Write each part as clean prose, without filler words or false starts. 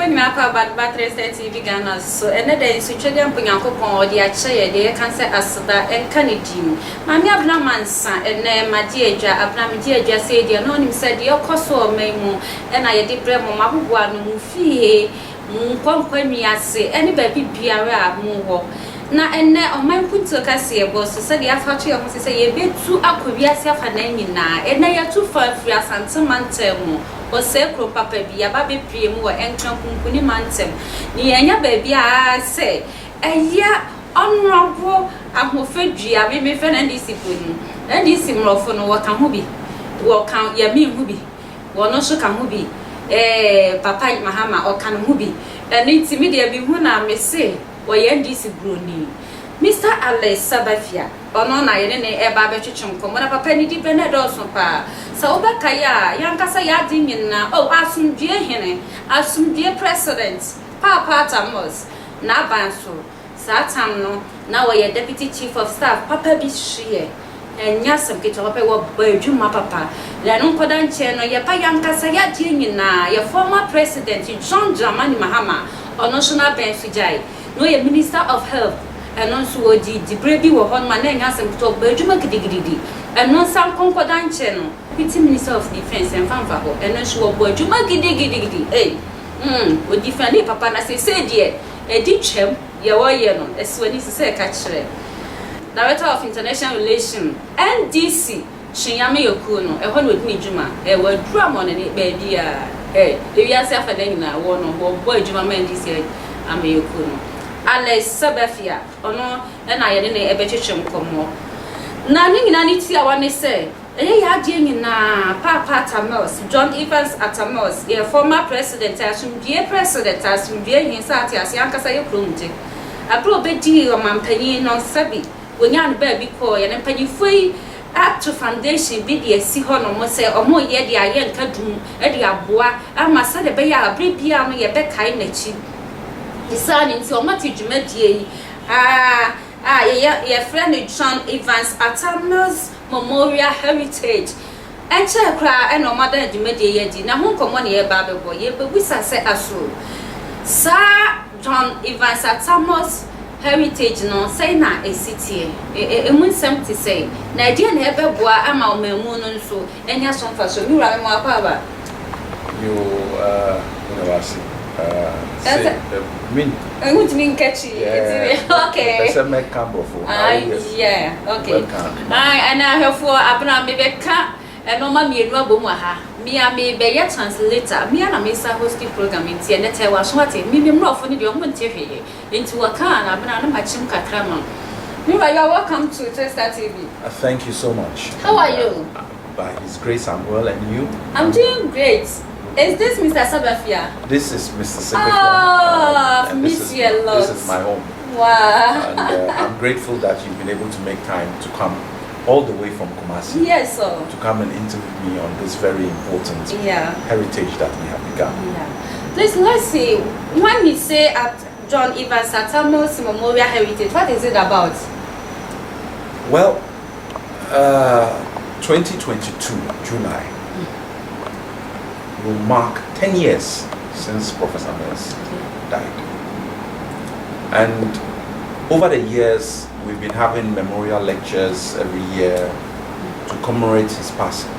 phone me akwa bad 330 TV Ghana so ene dey so twede ampunyankopon odi a kye dey kan say aseda enka ne dim mami abna mansa ene madi adwa abna medi adwa say dey no nim say dey okoso omanmu ena ye de bremo maboboa no mu fie mu konkwani ase ene ba bibiara mu ho na ene oman kunto kase e boss say dey afato ye ho say ye betu akowi ase afa na nyina ene ye tu fa free asantemantemu o se kro papa bi aba be pie mu wo entran kunkuni mantem ni enya ba bi a se eya honorable ahofadua me fe na NDC ponu NDC mrofo no wo kan ho bi wo kan ya mi hu bi wo no so kan ho bi papa mahama o kan ho bi eni ti media bi hu na me se wo ya NDC broni Mr. Sebgefia ono na yene ne eba be twetwem komo na papa ni di benado so pa sa obeka ya yankasa ya di nyina asumdie hene asumdie president papa Tamos na banso sa tam no na wo ye deputy chief of staff papa bi hye enya sam ke to papa wo badwuma papa la no koda nche no ye pa yankasa ya di nyina ye former president John Dramani Mahama ono so na benso jai no ye minister of health and also di brebi wo hon ma na nya asem to badwuma gidigidi and no sam konkoda nche no deputy minister of defense en famfa ho and also wo badwuma gidigidi o defend papa na say die e di twem ye wo ye no eswani se ka kire director of international relations NDC Chinyame yoku no e ho no di djuma e wa dura mo ne ba bia e wi ase afa na nyina wo no wo bo djuma ma NDC ameyoku no Sebgefia ono na ye ne ebe twetwem komo na ni nyina ni ti awane se ya die nyina papa Tamos John Evans Atamos ye former president asumdie hinsa ati ase ankasa ye kromje abro bedi o mampani no sabi wonya no ba bi ko ye ne mpani foi to foundation bi de si ho no mo se omo ye de aye nka dum e de aboa ama se de be ya abre bia no ye be kai na chi isani nti o mati dwumadie ye friend John Evans Atamos Memorial Heritage enche kra eno mada dwumadie ye di na ho nkomo ne ye ba bebo ye bewisa se aso sa John Evans Atamos Heritage no say na city emunsem ti say na dia na ebeboa ama omamu no nso enya so mfa so mi wura me mo akwa you min would mean catchy okay yeah okay and I have for abna me beka enoma mienu abomu ha me be ya translator me na me sa hosting program nti ene te wa so ate me mrofo ni de omo nti hweye nti wa kan na abna na machim kakrama you are welcome to Testa TV. Thank you so much. How are you? By His grace I'm well, and you? I'm doing great. Is this Mr. Sebgefia? This is Mr. Sebgefia. Oh, miss you a lot. This is my home. Wow. And I'm grateful that you've been able to make time to come all the way from Kumasi. Yes, sir. To come and interview me on this very important heritage that we have begun. Yeah. Please, let's see. When we say at John Evans Atamos Memorial Heritage, what is it about? Well, 2022, July, will mark 10 years since Professor Mills died. And over the years, we've been having memorial lectures every year to commemorate his passing.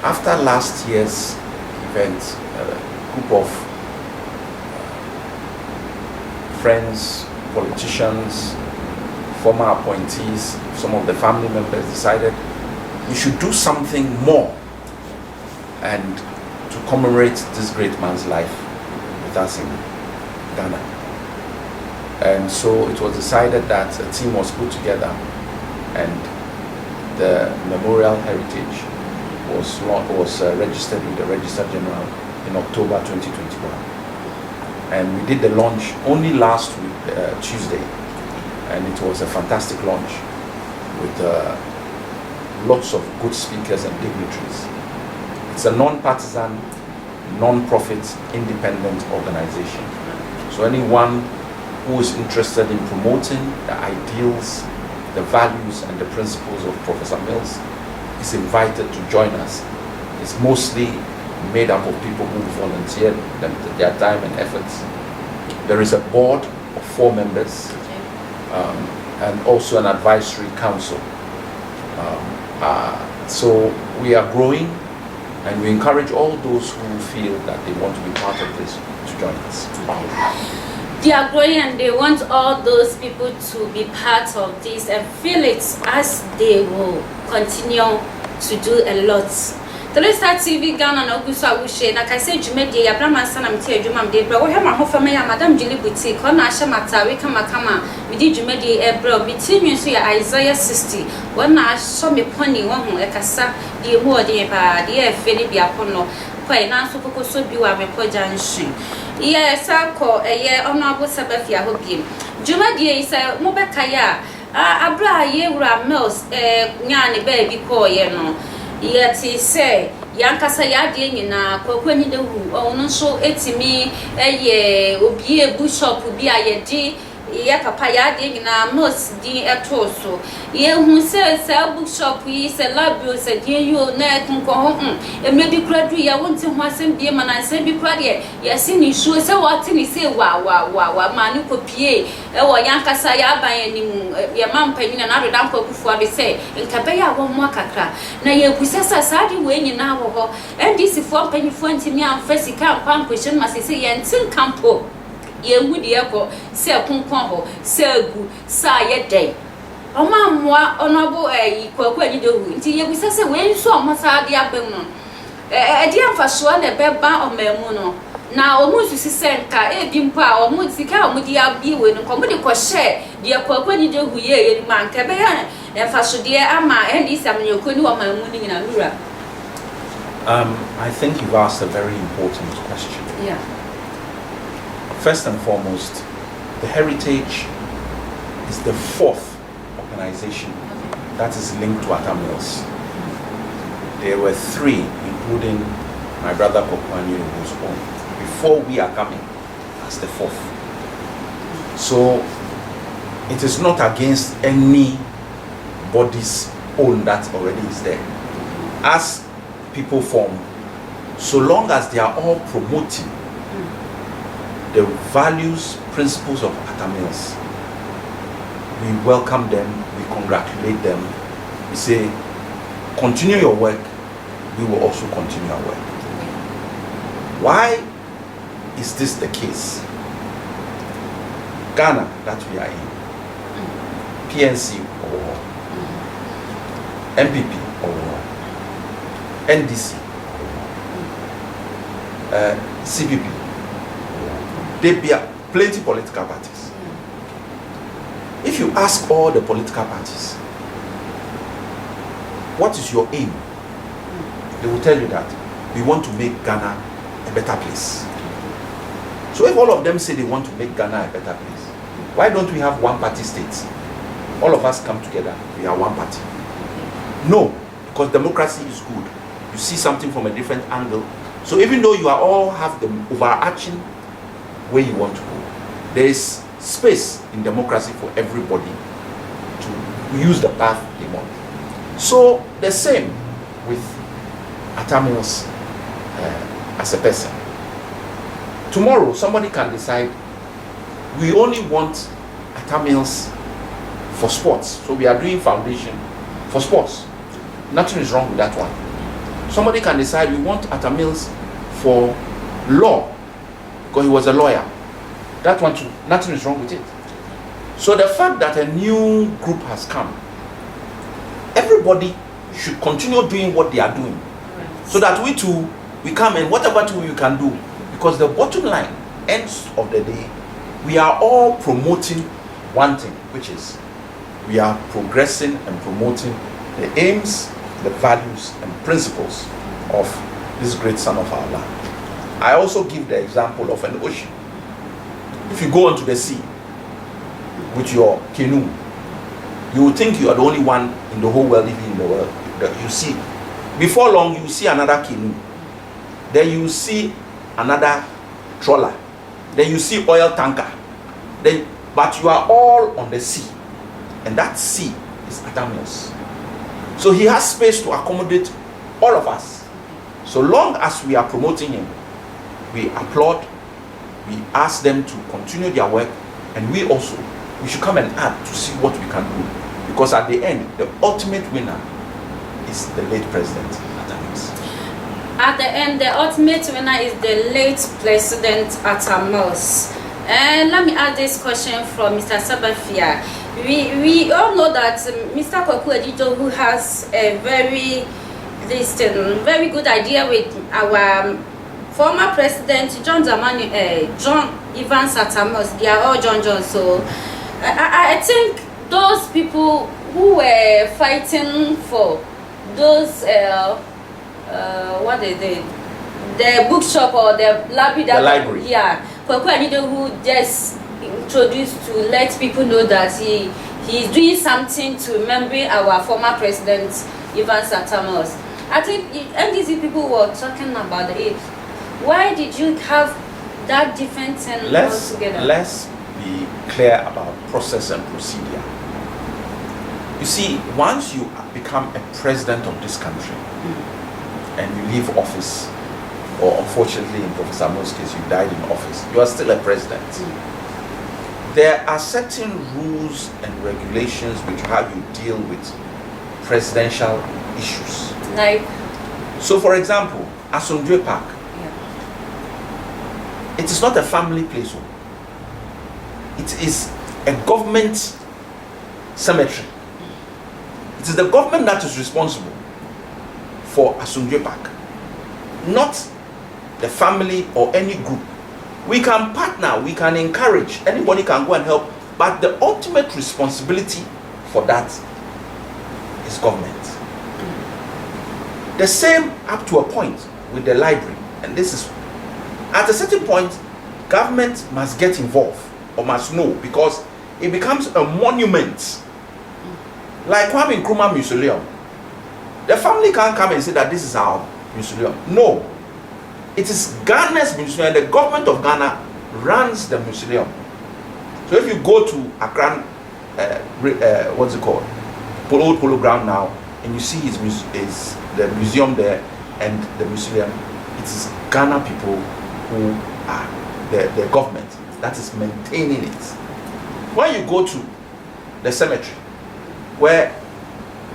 After last year's event, a group of friends, politicians, former appointees, some of the family members decided we should do something more and to commemorate this great man's life with us in Ghana. And so it was decided that a team was put together and the Memorial Heritage was registered with the Register General in October 2021. And we did the launch only last week, Tuesday, and it was a fantastic launch with lots of good speakers and dignitaries. It's a non-partisan, non-profit, independent organization. So anyone who is interested in promoting the ideals, the values and the principles of Professor Mills is invited to join us. It's mostly made up of people who volunteered their time and efforts. There is a board of 4 members, and also an advisory council. So we are growing, and we encourage all those who feel that they want to be part of this to join us. They are growing, and they want all those people to be part of this and feel it as they will continue to do a lot. Telestar TV Ghana na oguso awushe na kaise dwumadi ya brama sana mtie adwuma mde bra wo hema hofama ya madam Julie boutique ho na ahye matawe kama midi dwumadi e bra miti nwenso ya Isaiah 60 wona ahso me poni wo ho ekasa die mu ode pa die efe ni bia pono kwai na so kokoso bi wa me poja nhwe ye sako eye honorable Sebgefia ho biem dwumadi ise mo beka ya abra ye wura mills nya ne ba bi ko ye no yeti say yankasa yade nyina kwakwani de hu ono so etimi eye obi ebu shop bi ayede ya papa yade nyina most din etoso ye hu say book shop yi say labio say din yo na ekunko ho emre bi kura du ya wonti ho asem bi ma na asem bi kura de ya sini shu say what ni say wa ma ni kopie e wo yankasa ya ban anim ya mampanyi na do dan kwakufu abi say nkabe ya wo mo akakra na ye busasa sadi we nyina wo ho NDC fo mpanyifo ntimi amfa sika ampa question ma say ye ntin campo ye ngudi yako se kunkon ho se gu sa ye dey oma moa onobo kwakwani de hu nti ye busasa we nso omasa de abem no di amfaso na beba omamu no na omusu sisenka ebi mpa omu sika omudi abi we no komudi ko share de kwakwani de hu ye man ka be ya emfaso de ama NDC amnyoko ni omamu ni nyina lura. I think you've asked a very important question. Yeah. First and foremost, the Heritage is the 4th organization that is linked to Atamils. There were 3, including my brother Kokwanyu, who's home, before we are coming as the 4th. So it is not against any body's own that already is there. As people form, so long as they are all promoting the values, principles of Atamils, we welcome them, we congratulate them, we say, continue your work, we will also continue our work. Why is this the case? Ghana, that we are in, PNC or MPP or NDC, CPP, there be plenty political parties. If you ask all the political parties, what is your aim? They will tell you that we want to make Ghana a better place. So if all of them say they want to make Ghana a better place, why don't we have one party states? All of us come together, we are one party. No, because democracy is good. You see something from a different angle. So even though you are all have the overarching way you want to go, there is space in democracy for everybody to use the path they want. So the same with Atamils as a person. Tomorrow somebody can decide we only want Atamils for sports. So we are doing foundation for sports. Nothing is wrong with that one. Somebody can decide we want Atamils for law because he was a lawyer. That one too, nothing is wrong with it. So the fact that a new group has come, everybody should continue doing what they are doing. So that we too, we come and whatever too we can do. Because the bottom line, ends of the day, we are all promoting one thing, which is we are progressing and promoting the aims, the values and principles of this great son of our land. I also give the example of an ocean. If you go onto the sea with your canoe, you will think you are the only one in the whole world living in the world that you see. Before long, you see another canoe. Then you see another trawler. Then you see oil tanker. But you are all on the sea. And that sea is Atamils. So he has space to accommodate all of us. So long as we are promoting him, we applaud, we ask them to continue their work, and we should come and add to see what we can do. Because at the end, the ultimate winner is the late president. At the end, the ultimate winner is the late president Atamos. And let me ask this question from Mr. Sebgefia. We all know that Mr. Kwaku Edito, who has a very good idea with our former president John Evans Atamos. They are all John. So I think those people who were fighting for those what they did, the bookshop or the library. Yeah, Kwaku Edito, who just introduced to let people know that he is doing something to remember our former president Evans Atamos. I think NDC people were talking about it. Why did you have that different thing altogether? Let's be clear about process and procedure. You see, once you become a president of this country and you leave office, or unfortunately in Professor Mo's case you died in office, you are still a president. There are certain rules and regulations which how you deal with presidential issues. Like? So for example, Asomdwe Park, it is not a family place. It is a government cemetery. It is the government that is responsible for Asomdwe Park, not the family or any group. We can partner, we can encourage, anybody can go and help, but the ultimate responsibility for that is government. The same up to a point with the library, and this is at a certain point, government must get involved or must know, because it becomes a monument. Like Kwame Nkrumah Mausoleum. The family can't come and say that this is our mausoleum. No. It is Ghana's mausoleum. The government of Ghana runs the mausoleum. So if you go to Accra, what's it called? Old Polo Ground now, and you see the museum there and the mausoleum, it is Ghana people who are the government that is maintaining it. When you go to the cemetery where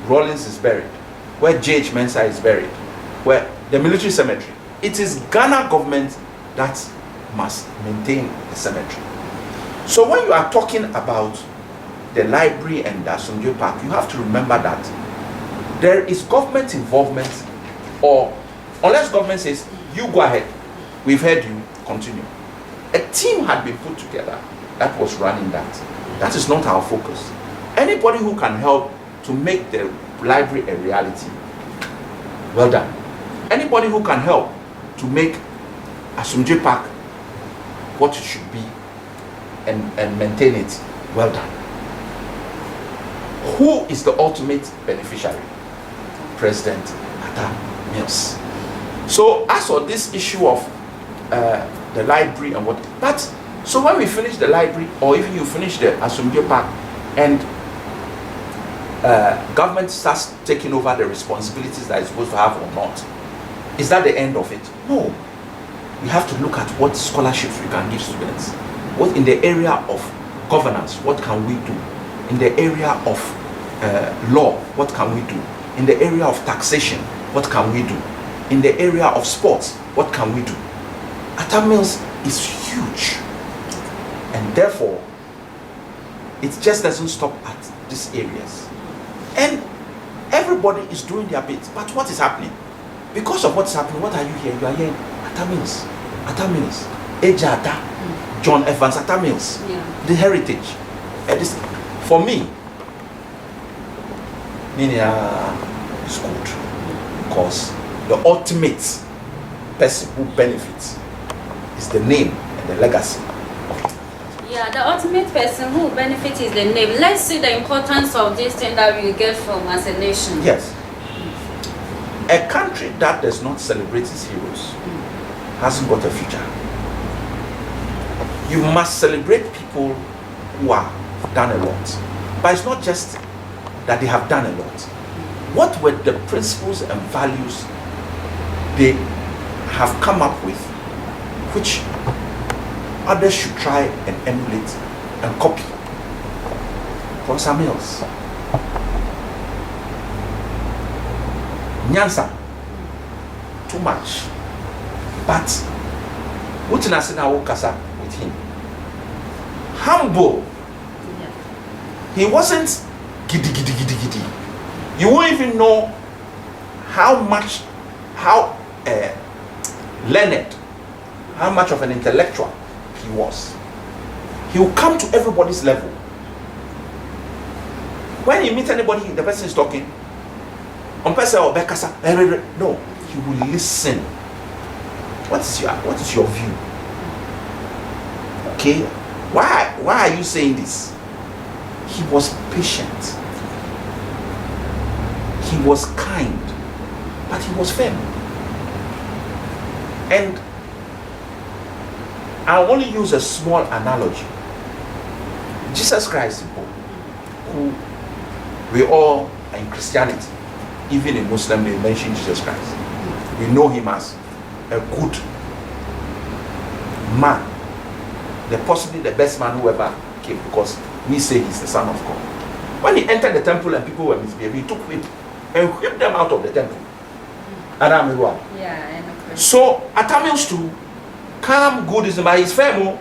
Rawlings is buried, where J.H. Mensah is buried, where the military cemetery, it is Ghana government that must maintain the cemetery. So when you are talking about the library and the Asomdwe Park, you have to remember that there is government involvement, or unless government says, you go ahead, we've heard you, continue. A team had been put together that was running that. That is not our focus. Anybody who can help to make the library a reality, well done. Anybody who can help to make Asomdwe Park what it should be and maintain it, well done. Who is the ultimate beneficiary? President Atta Mills. So as for this issue of the library and what, but so when we finish the library, or even you finish the Asomdwe Park, and government starts taking over the responsibilities that it's supposed to have or not, is that the end of it? No. We have to look at what scholarships we can give students. What in the area of governance, what can we do? In the area of law, what can we do? In the area of taxation, what can we do? In the area of sports, what can we do? Atta Mills is huge, and therefore it just doesn't stop at these areas, and everybody is doing their bit. But what is happening? Because of what's happening, what are you hearing? You are hearing Atta Mills, Ejada, John Evans Atta Mills, the heritage. And this, for me, is good, because the ultimate person who benefits is the name and the legacy of it. Yeah, the ultimate person who benefits is the name. Let's see the importance of this thing that we get from as a nation. Yes. A country that does not celebrate its heroes hasn't got a future. You must celebrate people who have done a lot. But it's not just that they have done a lot. What were the principles and values they have come up with, which others should try and emulate and copy from Samuels. Nyansa, too much. But what kasa with him? Humble. He wasn't giddy. You won't even know how learned, how much of an intellectual he was. He will come to everybody's level. When you meet anybody, the person is talking. No, he will listen. What is your view? Okay, why are you saying this? He was patient. He was kind, but he was firm. And I'll only use a small analogy. Jesus Christ, who we all are in Christianity, even in Muslim, they mention Jesus Christ. We know him as a good man, possibly the best man who ever came, because we say he's the Son of God. When he entered the temple and people were misbehaving, he took whip and whipped them out of the temple. So Atamius to calm Buddhism by his firm.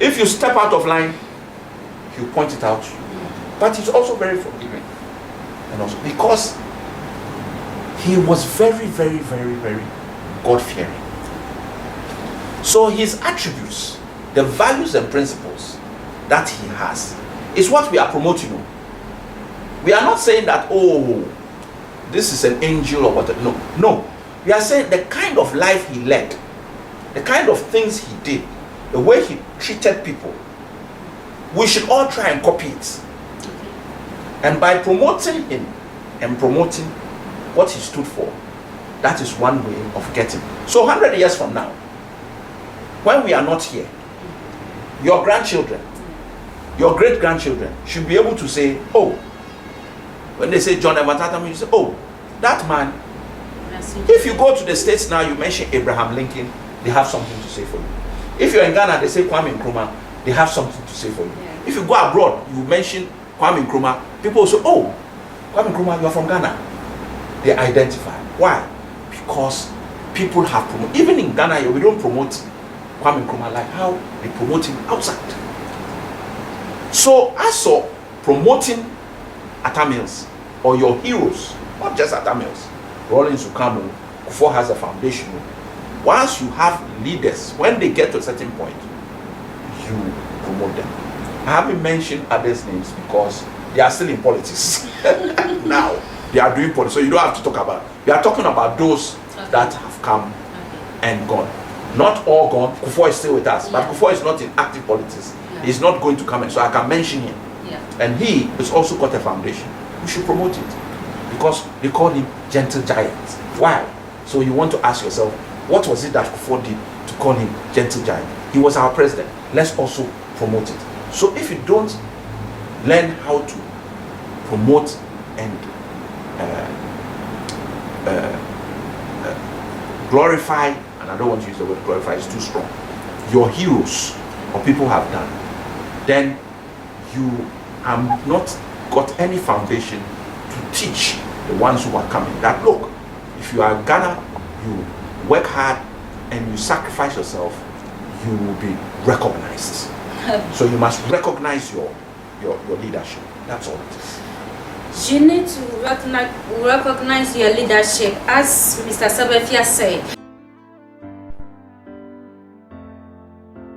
If you step out of line, he'll point it out to you. But he's also very forgiving. And also because he was very, very, very, very God-fearing. So his attributes, the values and principles that he has, is what we are promoting. We are not saying that, oh, this is an angel or whatever. No. We are saying the kind of life he led, the kind of things he did, the way he treated people, we should all try and copy it. And by promoting him and promoting what he stood for, that is one way of getting. So 100 years from now, when we are not here, your grandchildren, your great-grandchildren should be able to say, oh, when they say John Evans Atam, you say, oh, that man. If you go to the States now, you mention Abraham Lincoln, they have something to say for you. If you're in Ghana, they say Kwame Nkrumah, they have something to say for you. Yeah. If you go abroad, you mention Kwame Nkrumah, people say, oh, Kwame Nkrumah, you are from Ghana. They identify. Why? Because people have promoted. Even in Ghana, we don't promote Kwame Nkrumah like how they promote him outside. So, as for promoting Atamiels or your heroes, not just Atamiels, Rawlings Ukamo, Kufuor has a foundation. Once you have leaders, when they get to a certain point, you promote them. I haven't mentioned others' names because they are still in politics. Now, they are doing politics, so you don't have to talk about. We are talking about those that have come and gone. Not all gone. Kufuor is still with us, but Kufuor is not in active politics. He's not going to come in, so I can mention him. And he has also got a foundation. We should promote it because they call him Gentle Giant. Why? So you want to ask yourself, what was it that Kufuor did to call him Gentle Giant? He was our president. Let's also promote it. So if you don't learn how to promote and glorify, and I don't want to use the word glorify, it's too strong, your heroes or people have done, then you have not got any foundation to teach the ones who are coming that, look, if you are Ghana, you work hard and you sacrifice yourself, you will be recognized. So you must recognize your leadership. That's all it is. You need to recognize your leadership, as Mr. Sebgefia said.